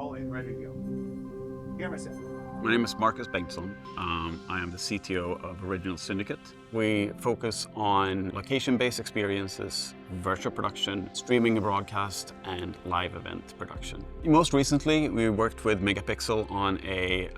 all in, ready to go. Camera set. My name is Marcus Bengtsson. I am the CTO of Original Syndicate. We focus on location-based experiences, virtual production, streaming and broadcast, and live event production. Most recently, we worked with Megapixel on a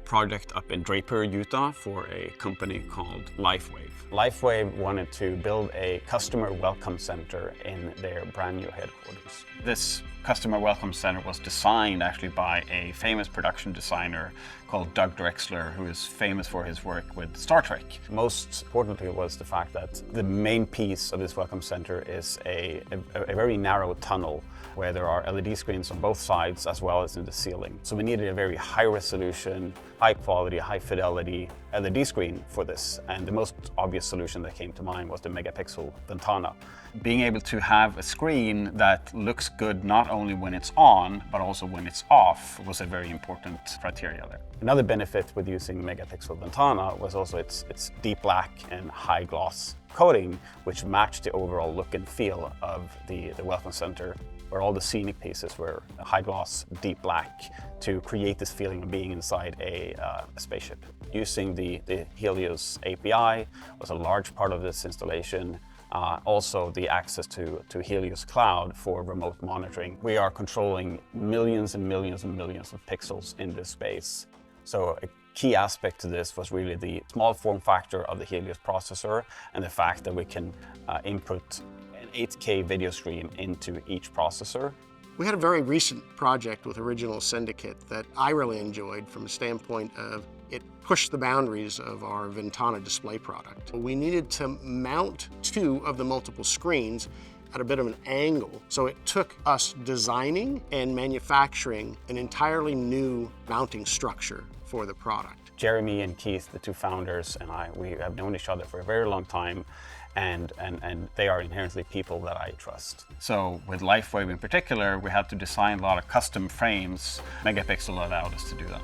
project up in Draper, Utah for a company called LifeWave. LifeWave wanted to build a customer welcome center in their brand new headquarters. This customer welcome center was designed actually by a famous production designer called Doug Drexler, who is famous for his work with Star Trek. Most importantly was the fact that the main piece of this welcome center is a very narrow tunnel where there are LED screens on both sides as well as in the ceiling. So we needed a very high resolution, high quality, high fidelity LED screen for this. And the most obvious solution that came to mind was the Megapixel Ventana. Being able to have a screen that looks good not only when it's on, but also when it's off was a very important criteria there. Another benefit with using Megapixel Ventana was also its deep black and high gloss coating, which matched the overall look and feel of the welcome center, where all the scenic pieces were high gloss, deep black, to create this feeling of being inside a spaceship. Using the HELIOS API was a large part of this installation. Also the access to HELIOS Cloud for remote monitoring. We are controlling millions and millions and millions of pixels in this space. So a key aspect to this was really the small form factor of the HELIOS processor and the fact that we can input an 8K video stream into each processor. We had a very recent project with Original Syndicate that I really enjoyed from a standpoint of it pushed the boundaries of our Ventana display product. We needed to mount two of the multiple screens at a bit of an angle. So it took us designing and manufacturing an entirely new mounting structure for the product. Jeremy and Keith, the two founders, and we have known each other for a very long time, and they are inherently people that I trust. So with LifeWave in particular, we had to design a lot of custom frames. Megapixel allowed us to do that.